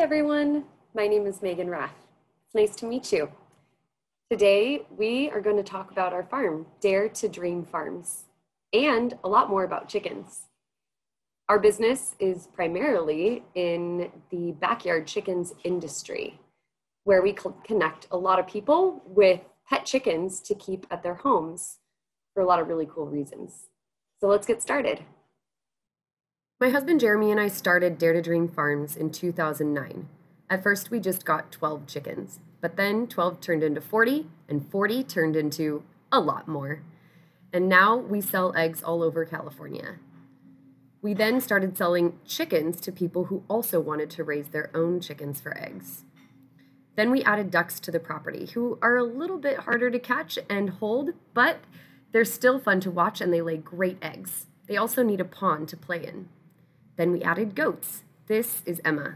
everyone, my name is Megan Rath. It's nice to meet you. Today we are going to talk about our farm, Dare to Dream Farms, and a lot more about chickens. Our business is primarily in the backyard chickens industry, where we connect a lot of people with pet chickens to keep at their homes for a lot of really cool reasons. So let's get started. My husband Jeremy and I started Dare to Dream Farms in 2009. At first we just got 12 chickens, but then 12 turned into 40, and 40 turned into a lot more. And now we sell eggs all over California. We then started selling chickens to people who also wanted to raise their own chickens for eggs. Then we added ducks to the property, who are a little bit harder to catch and hold, but they're still fun to watch and they lay great eggs. They also need a pond to play in. Then we added goats. This is Emma.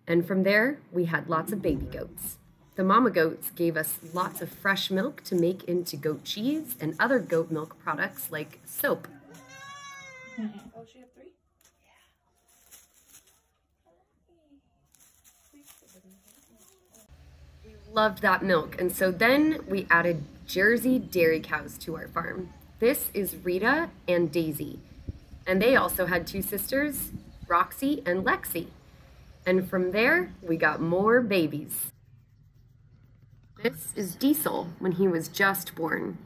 And from there, we had lots of baby goats. The mama goats gave us lots of fresh milk to make into goat cheese and other goat milk products like soap. Oh, she had 3? We loved that milk, and so then we added Jersey dairy cows to our farm. This is Rita and Daisy. And they also had 2 sisters, Roxy and Lexi. And from there, we got more babies. This is Diesel when he was just born.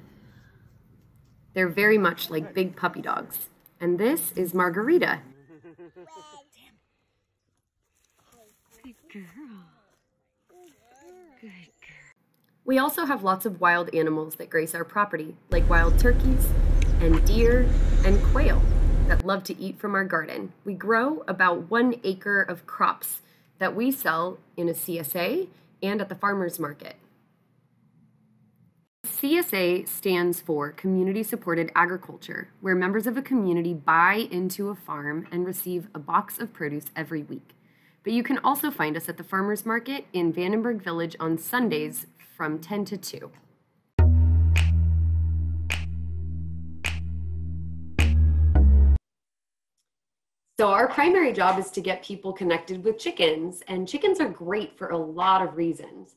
They're very much like big puppy dogs. And this is Margarita. Good girl. Good girl. We also have lots of wild animals that grace our property, like wild turkeys and deer and quail that love to eat from our garden. We grow about 1 acre of crops that we sell in a CSA and at the farmer's market. CSA stands for Community Supported Agriculture, where members of a community buy into a farm and receive a box of produce every week. But you can also find us at the farmer's market in Vandenberg Village on Sundays from 10 to 2. So our primary job is to get people connected with chickens, and chickens are great for a lot of reasons.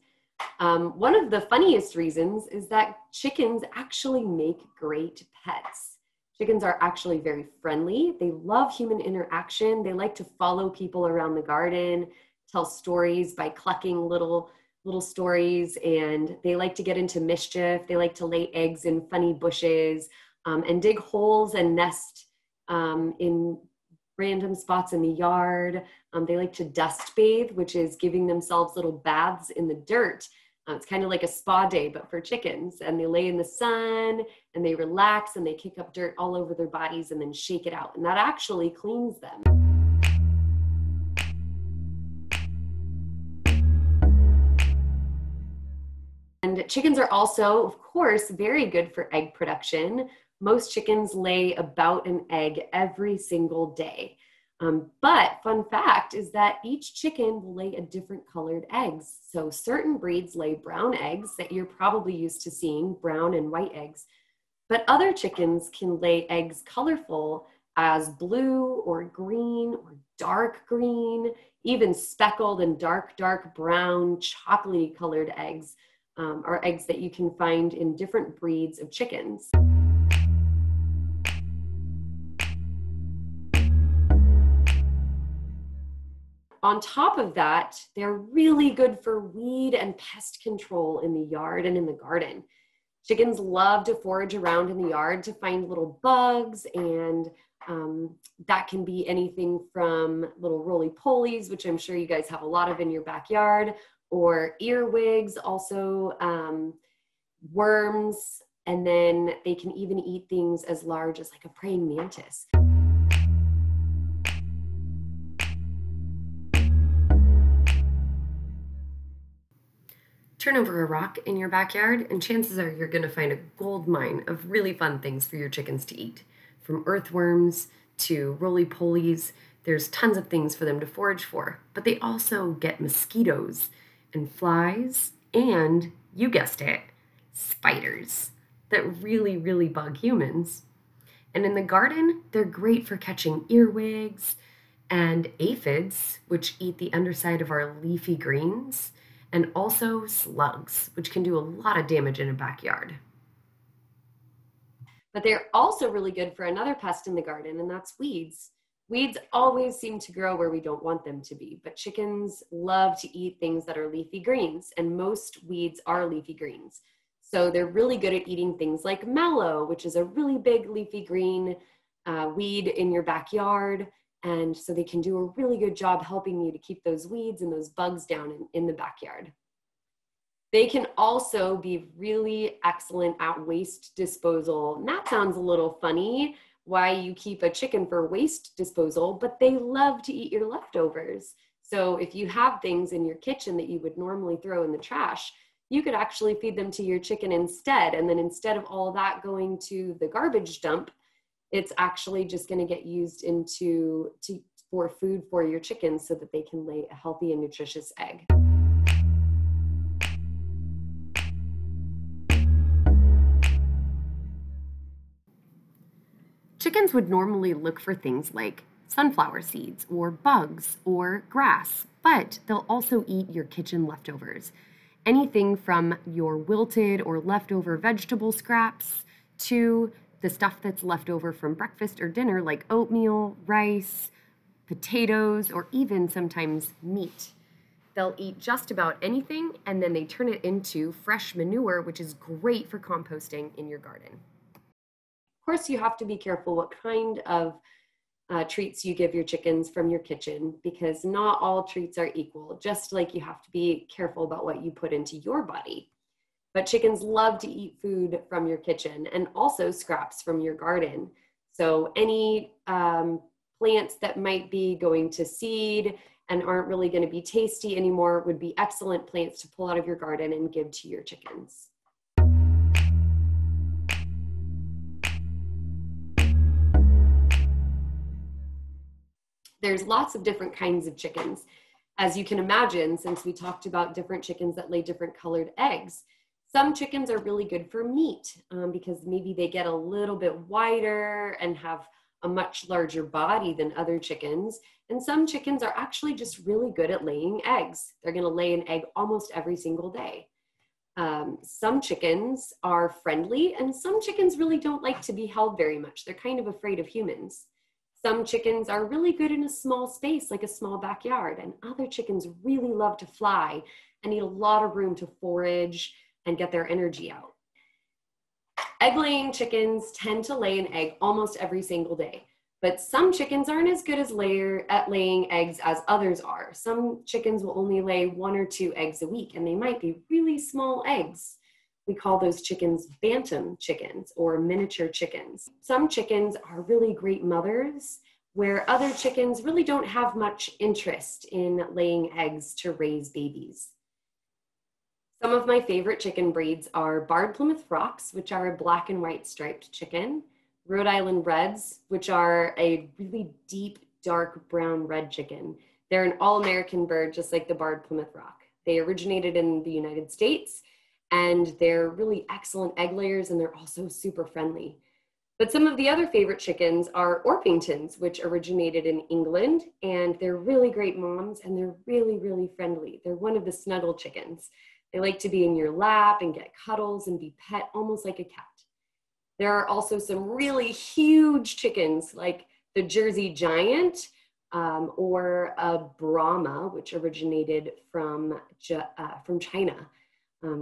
One of the funniest reasons is that chickens actually make great pets. Chickens are actually very friendly. They love human interaction. They like to follow people around the garden, tell stories by clucking little stories, and they like to get into mischief. They like to lay eggs in funny bushes and dig holes and nest in random spots in the yard. They like to dust bathe, which is giving themselves little baths in the dirt. It's kind of like a spa day, but for chickens. And they lay in the sun and they relax and they kick up dirt all over their bodies and then shake it out. And that actually cleans them. And chickens are also, of course, very good for egg production. Most chickens lay about an egg every single day. But fun fact is that each chicken will lay a different colored eggs. So certain breeds lay brown eggs that you're probably used to seeing, brown and white eggs. But other chickens can lay eggs colorful as blue or green or dark green, even speckled and dark brown, chocolatey colored eggs are eggs that you can find in different breeds of chickens. On top of that, they're really good for weed and pest control in the yard and in the garden. Chickens love to forage around in the yard to find little bugs, and that can be anything from little roly-polies, which I'm sure you guys have a lot of in your backyard, or earwigs, also worms, and then they can even eat things as large as like a praying mantis. Turn over a rock in your backyard, and chances are you're going to find a gold mine of really fun things for your chickens to eat. From earthworms to roly-polies, there's tons of things for them to forage for. But they also get mosquitoes and flies and, you guessed it, spiders that really, really bug humans. And in the garden, they're great for catching earwigs and aphids, which eat the underside of our leafy greens, and also slugs, which can do a lot of damage in a backyard. But they're also really good for another pest in the garden, and that's weeds. Weeds always seem to grow where we don't want them to be, but chickens love to eat things that are leafy greens, and most weeds are leafy greens. So they're really good at eating things like mallow, which is a really big leafy green weed in your backyard. And so they can do a really good job helping you to keep those weeds and those bugs down in the backyard. They can also be really excellent at waste disposal. And that sounds a little funny, why you keep a chicken for waste disposal, but they love to eat your leftovers. So if you have things in your kitchen that you would normally throw in the trash, you could actually feed them to your chicken instead. And then instead of all that going to the garbage dump, it's actually just going to get used for food for your chickens so that they can lay a healthy and nutritious egg. Chickens would normally look for things like sunflower seeds or bugs or grass, but they'll also eat your kitchen leftovers. Anything from your wilted or leftover vegetable scraps to the stuff that's left over from breakfast or dinner, like oatmeal, rice, potatoes, or even sometimes meat. They'll eat just about anything, and then they turn it into fresh manure, which is great for composting in your garden. Of course, you have to be careful what kind of treats you give your chickens from your kitchen, because not all treats are equal, just like you have to be careful about what you put into your body. But chickens love to eat food from your kitchen and also scraps from your garden. So any plants that might be going to seed and aren't really going to be tasty anymore would be excellent plants to pull out of your garden and give to your chickens. There's lots of different kinds of chickens. As you can imagine, since we talked about different chickens that lay different colored eggs, some chickens are really good for meat because maybe they get a little bit wider and have a much larger body than other chickens. And some chickens are actually just really good at laying eggs. They're going to lay an egg almost every single day. Some chickens are friendly, and some chickens really don't like to be held very much. They're kind of afraid of humans. Some chickens are really good in a small space, like a small backyard, and other chickens really love to fly and need a lot of room to forage and get their energy out. Egg-laying chickens tend to lay an egg almost every single day, but some chickens aren't as good at laying eggs as others are. Some chickens will only lay 1 or 2 eggs a week, and they might be really small eggs. We call those chickens bantam chickens or miniature chickens. Some chickens are really great mothers, where other chickens really don't have much interest in laying eggs to raise babies. Some of my favorite chicken breeds are Barred Plymouth Rocks, which are a black and white striped chicken, Rhode Island Reds, which are a really deep, dark brown red chicken. They're an all-American bird, just like the Barred Plymouth Rock. They originated in the United States, and they're really excellent egg layers, and they're also super friendly. But some of the other favorite chickens are Orpingtons, which originated in England, and they're really great moms, and they're really, really friendly. They're one of the snuggle chickens. They like to be in your lap and get cuddles and be pet almost like a cat. There are also some really huge chickens like the Jersey Giant or a Brahma, which originated from China.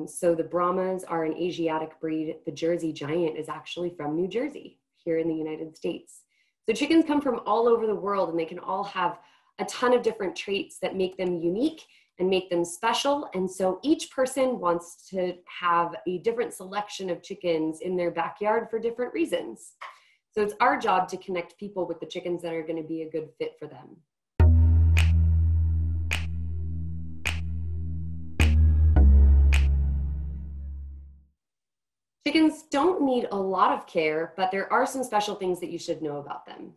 So the Brahmas are an Asiatic breed. The Jersey Giant is actually from New Jersey here in the United States. So chickens come from all over the world, and they can all have a ton of different traits that make them unique and make them special. And so each person wants to have a different selection of chickens in their backyard for different reasons. So it's our job to connect people with the chickens that are going to be a good fit for them. Chickens don't need a lot of care, but there are some special things that you should know about them.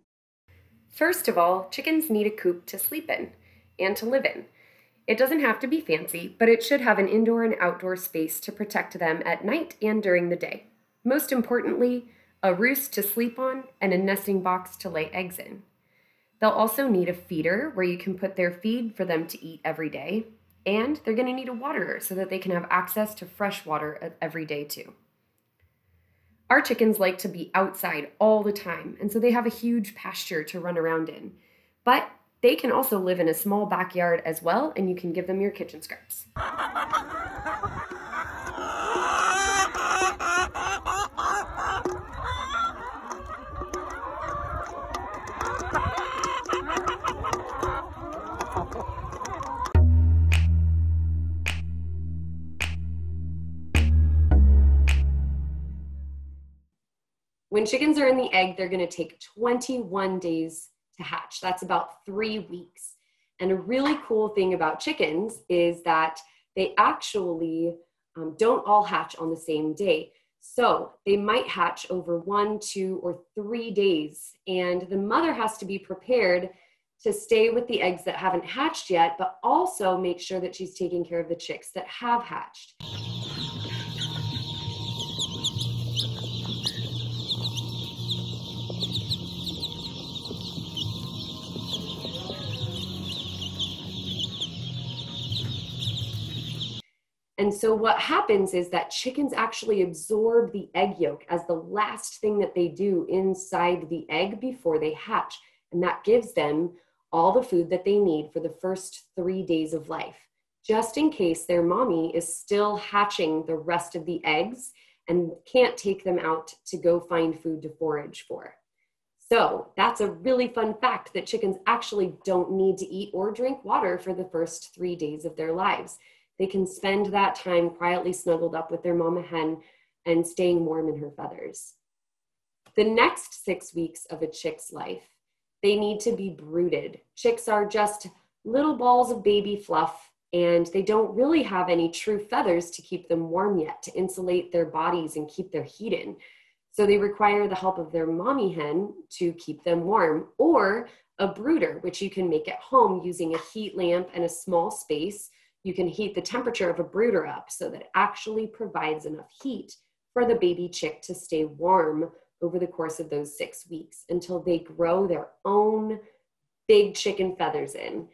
First of all, chickens need a coop to sleep in and to live in. It doesn't have to be fancy, but it should have an indoor and outdoor space to protect them at night and during the day. Most importantly, a roost to sleep on and a nesting box to lay eggs in. They'll also need a feeder where you can put their feed for them to eat every day, and they're going to need a waterer so that they can have access to fresh water every day too. Our chickens like to be outside all the time, and so they have a huge pasture to run around in. But they can also live in a small backyard as well, and you can give them your kitchen scraps. When chickens are in the egg, they're going to take 21 days to hatch. That's about 3 weeks. And a really cool thing about chickens is that they actually don't all hatch on the same day. So they might hatch over 1, 2, or 3 days. And the mother has to be prepared to stay with the eggs that haven't hatched yet, but also make sure that she's taking care of the chicks that have hatched. And so what happens is that chickens actually absorb the egg yolk as the last thing that they do inside the egg before they hatch. And that gives them all the food that they need for the first 3 days of life, just in case their mommy is still hatching the rest of the eggs and can't take them out to go find food to forage for. So that's a really fun fact that chickens actually don't need to eat or drink water for the first 3 days of their lives. They can spend that time quietly snuggled up with their mama hen and staying warm in her feathers. The next 6 weeks of a chick's life, they need to be brooded. Chicks are just little balls of baby fluff, and they don't really have any true feathers to keep them warm yet, to insulate their bodies and keep their heat in. So they require the help of their mommy hen to keep them warm, or a brooder, which you can make at home using a heat lamp and a small space. You can heat the temperature of a brooder up so that it actually provides enough heat for the baby chick to stay warm over the course of those 6 weeks until they grow their own big chicken feathers in.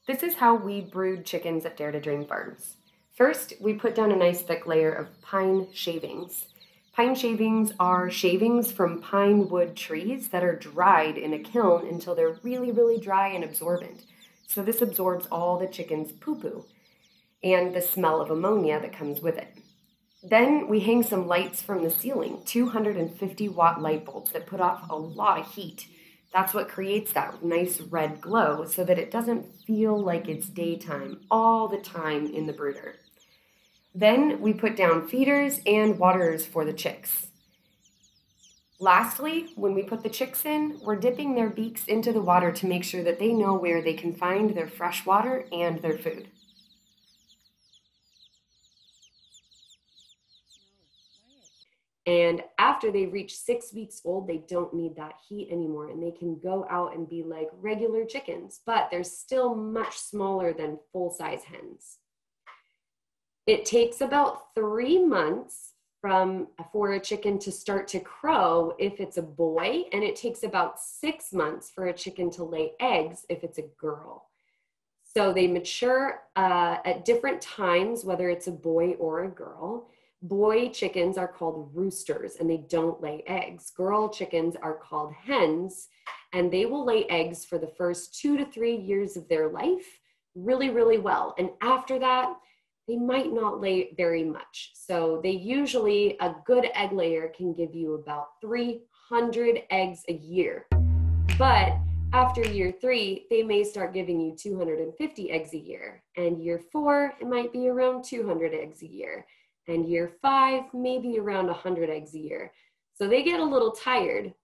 This is how we brood chickens at Dare to Dream Farms. First, we put down a nice thick layer of pine shavings. Pine shavings are shavings from pine wood trees that are dried in a kiln until they're really, really dry and absorbent. So this absorbs all the chicken's poo-poo and the smell of ammonia that comes with it. Then we hang some lights from the ceiling, 250-watt light bulbs that put off a lot of heat. That's what creates that nice red glow so that it doesn't feel like it's daytime all the time in the brooder. Then we put down feeders and waterers for the chicks. Lastly, when we put the chicks in, we're dipping their beaks into the water to make sure that they know where they can find their fresh water and their food. And after they reach 6 weeks old, they don't need that heat anymore, and they can go out and be like regular chickens, but they're still much smaller than full-size hens. It takes about 3 months for a chicken to start to crow if it's a boy, and it takes about 6 months for a chicken to lay eggs if it's a girl. So they mature at different times, whether it's a boy or a girl. Boy chickens are called roosters, and they don't lay eggs. Girl chickens are called hens, and they will lay eggs for the first 2 to 3 years of their life really, really well. And after that, they might not lay very much. So they usually, a good egg layer can give you about 300 eggs a year. But after year 3, they may start giving you 250 eggs a year. And year 4, it might be around 200 eggs a year. And year 5, maybe around 100 eggs a year. So they get a little tired.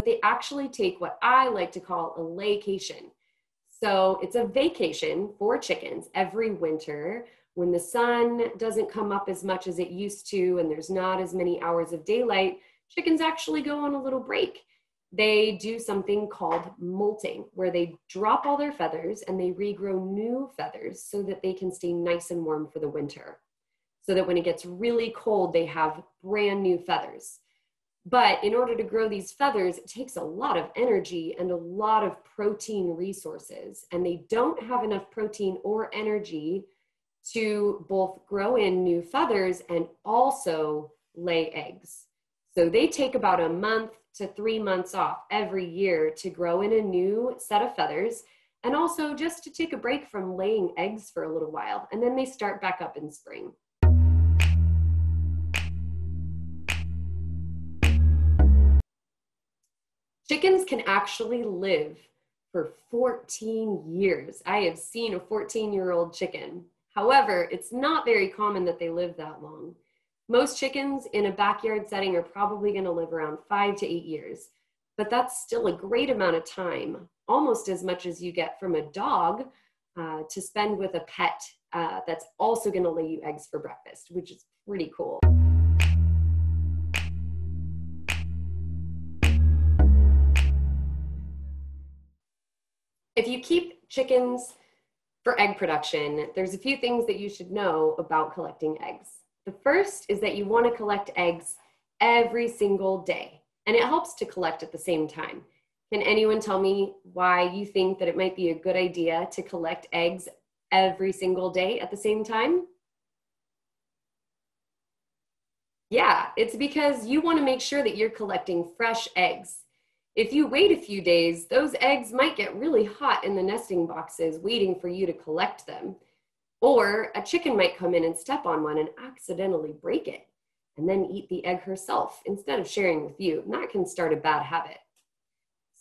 They actually take what I like to call a laycation. So it's a vacation for chickens every winter when the sun doesn't come up as much as it used to and there's not as many hours of daylight. Chickens actually go on a little break. They do something called molting, where they drop all their feathers and they regrow new feathers so that they can stay nice and warm for the winter. so that when it gets really cold, they have brand new feathers. But in order to grow these feathers, it takes a lot of energy and a lot of protein resources, and they don't have enough protein or energy to both grow in new feathers and also lay eggs. So they take about a month to 3 months off every year to grow in a new set of feathers, and also just to take a break from laying eggs for a little while, and then they start back up in spring. Chickens can actually live for 14 years. I have seen a 14-year-old chicken. However, it's not very common that they live that long. Most chickens in a backyard setting are probably going to live around 5 to 8 years, but that's still a great amount of time, almost as much as you get from a dog to spend with a pet that's also going to lay you eggs for breakfast, which is pretty cool. If you keep chickens for egg production, there's a few things that you should know about collecting eggs. The first is that you want to collect eggs every single day, and it helps to collect at the same time. Can anyone tell me why you think that it might be a good idea to collect eggs every single day at the same time? Yeah, it's because you want to make sure that you're collecting fresh eggs. If you wait a few days, those eggs might get really hot in the nesting boxes waiting for you to collect them. Or a chicken might come in and step on one and accidentally break it and then eat the egg herself instead of sharing with you. And that can start a bad habit.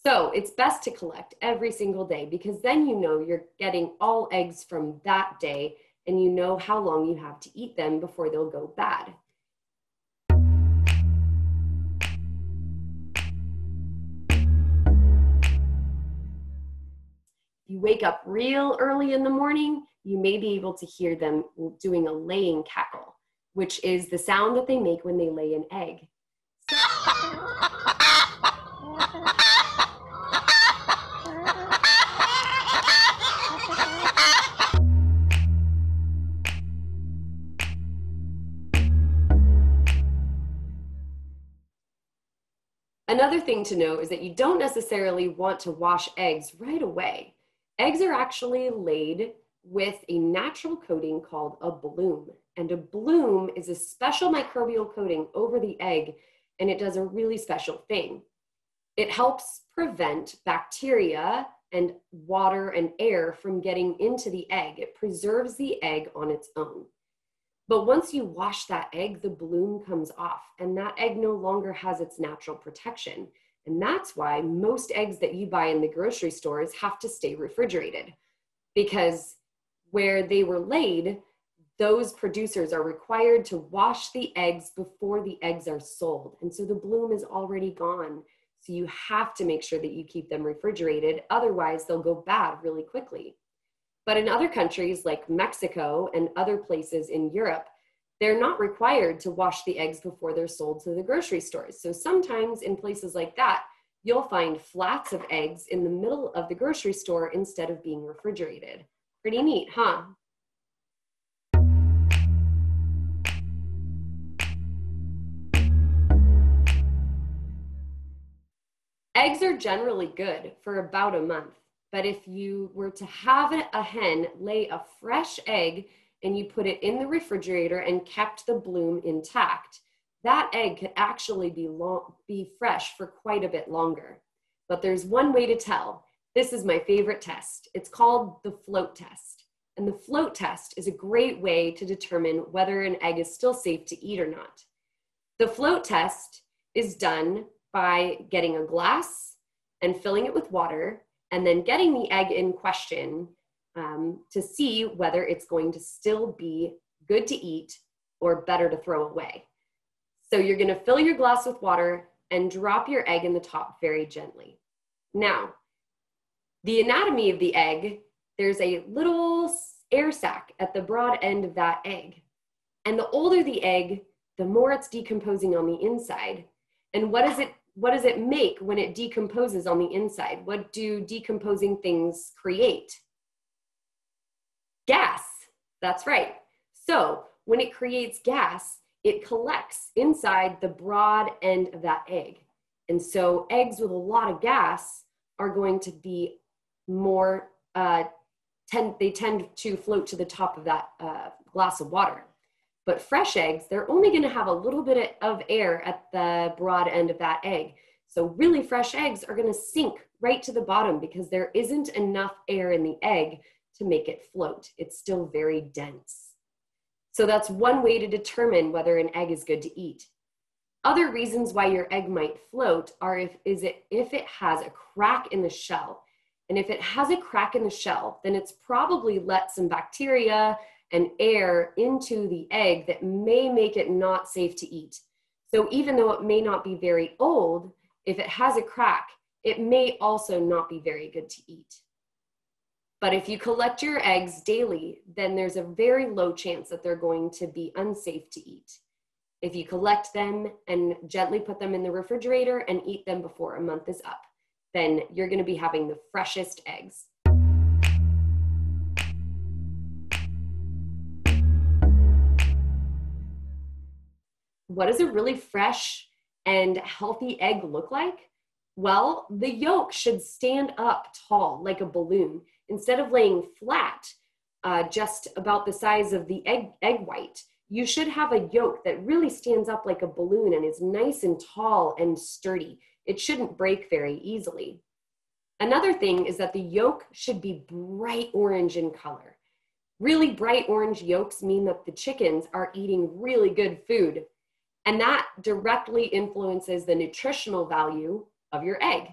So it's best to collect every single day because then you know you're getting all eggs from that day and you know how long you have to eat them before they'll go bad. You wake up real early in the morning, you may be able to hear them doing a laying cackle, which is the sound that they make when they lay an egg. Another thing to know is that you don't necessarily want to wash eggs right away. Eggs are actually laid with a natural coating called a bloom. And a bloom is a special microbial coating over the egg, and it does a really special thing. It helps prevent bacteria and water and air from getting into the egg. It preserves the egg on its own. But once you wash that egg, the bloom comes off, and that egg no longer has its natural protection. And that's why most eggs that you buy in the grocery stores have to stay refrigerated, because where they were laid, those producers are required to wash the eggs before the eggs are sold. And so the bloom is already gone. So you have to make sure that you keep them refrigerated. Otherwise, they'll go bad really quickly. But in other countries like Mexico and other places in Europe, they're not required to wash the eggs before they're sold to the grocery stores. So sometimes in places like that, you'll find flats of eggs in the middle of the grocery store instead of being refrigerated. Pretty neat, huh? Eggs are generally good for about a month, but if you were to have a hen lay a fresh egg and you put it in the refrigerator and kept the bloom intact, that egg could actually be fresh for quite a bit longer. But there's one way to tell. This is my favorite test. It's called the float test. And the float test is a great way to determine whether an egg is still safe to eat or not. The float test is done by getting a glass and filling it with water, and then getting the egg in question to see whether it's going to still be good to eat or better to throw away. So you're going to fill your glass with water and drop your egg in the top very gently. Now, the anatomy of the egg, there's a little air sac at the broad end of that egg. And the older the egg, the more it's decomposing on the inside. And what does it make when it decomposes on the inside? What do decomposing things create? Gas. That's right. So when it creates gas, it collects inside the broad end of that egg. And so eggs with a lot of gas are going to be more, they tend to float to the top of that glass of water. But fresh eggs, they're only going to have a little bit of air at the broad end of that egg. So really fresh eggs are going to sink right to the bottom because there isn't enough air in the egg to make it float. It's still very dense. So that's one way to determine whether an egg is good to eat. Other reasons why your egg might float are if it has a crack in the shell. And if it has a crack in the shell, then it's probably let some bacteria and air into the egg that may make it not safe to eat. So even though it may not be very old, if it has a crack, it may also not be very good to eat. But if you collect your eggs daily, then there's a very low chance that they're going to be unsafe to eat. If you collect them and gently put them in the refrigerator and eat them before a month is up, then you're going to be having the freshest eggs. What does a really fresh and healthy egg look like? Well, the yolk should stand up tall like a balloon instead of laying flat, just about the size of the egg white. You should have a yolk that really stands up like a balloon and is nice and tall and sturdy. It shouldn't break very easily. Another thing is that the yolk should be bright orange in color. Really bright orange yolks mean that the chickens are eating really good food. And that directly influences the nutritional value of your egg.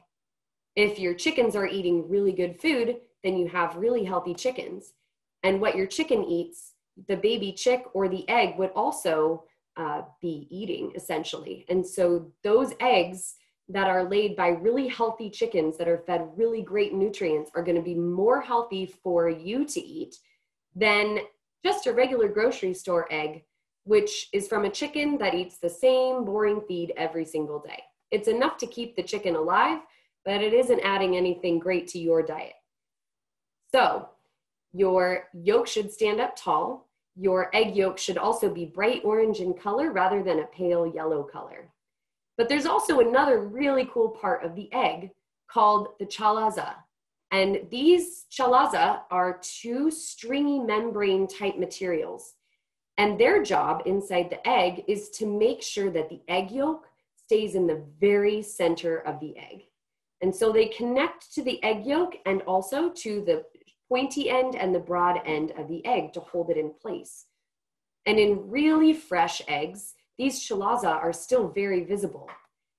If your chickens are eating really good food, then you have really healthy chickens. And what your chicken eats, the baby chick or the egg would also be eating, essentially. And so those eggs that are laid by really healthy chickens that are fed really great nutrients are going to be more healthy for you to eat than just a regular grocery store egg, which is from a chicken that eats the same boring feed every single day. It's enough to keep the chicken alive, but it isn't adding anything great to your diet. So your yolk should stand up tall. Your egg yolk should also be bright orange in color rather than a pale yellow color. But there's also another really cool part of the egg called the chalaza. And these chalaza are two stringy membrane type materials. And their job inside the egg is to make sure that the egg yolk stays in the very center of the egg. And so they connect to the egg yolk and also to the pointy end and the broad end of the egg to hold it in place. And in really fresh eggs, these chalaza are still very visible.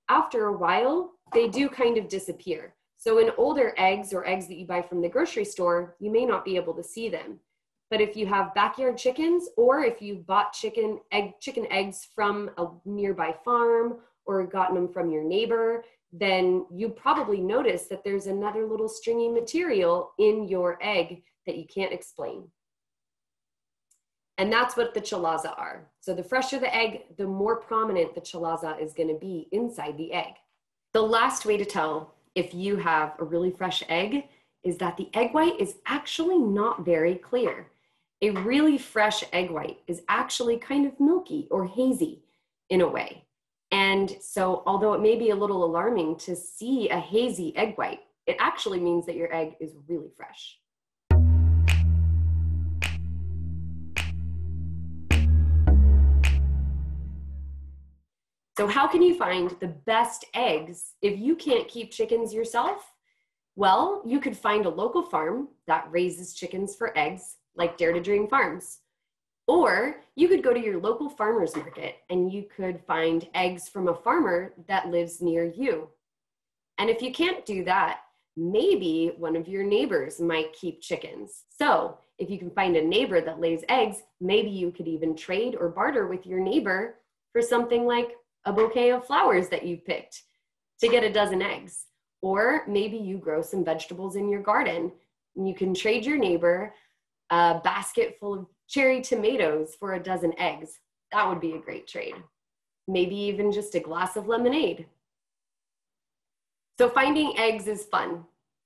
After a while, they do kind of disappear. So in older eggs or eggs that you buy from the grocery store, you may not be able to see them. But if you have backyard chickens, or if you've bought chicken eggs from a nearby farm or gotten them from your neighbor, then you probably notice that there's another little stringy material in your egg that you can't explain. And that's what the chalaza are. So the fresher the egg, the more prominent the chalaza is going to be inside the egg. The last way to tell if you have a really fresh egg is that the egg white is actually not very clear. A really fresh egg white is actually kind of milky or hazy in a way. And so although it may be a little alarming to see a hazy egg white, it actually means that your egg is really fresh. So how can you find the best eggs if you can't keep chickens yourself? Well, you could find a local farm that raises chickens for eggs, like Dare to Dream Farms. Or you could go to your local farmer's market and you could find eggs from a farmer that lives near you. And if you can't do that, maybe one of your neighbors might keep chickens. So if you can find a neighbor that lays eggs, maybe you could even trade or barter with your neighbor for something like a bouquet of flowers that you picked to get a dozen eggs. Or maybe you grow some vegetables in your garden and you can trade your neighbor a basket full of cherry tomatoes for a dozen eggs. That would be a great trade. Maybe even just a glass of lemonade. So finding eggs is fun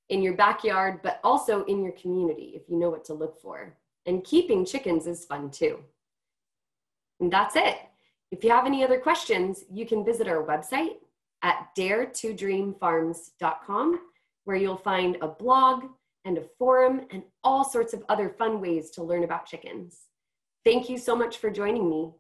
in your backyard, but also in your community if you know what to look for. And keeping chickens is fun too. And that's it. If you have any other questions, you can visit our website at daretodreamfarms.com, where you'll find a blog and a forum and all sorts of other fun ways to learn about chickens. Thank you so much for joining me.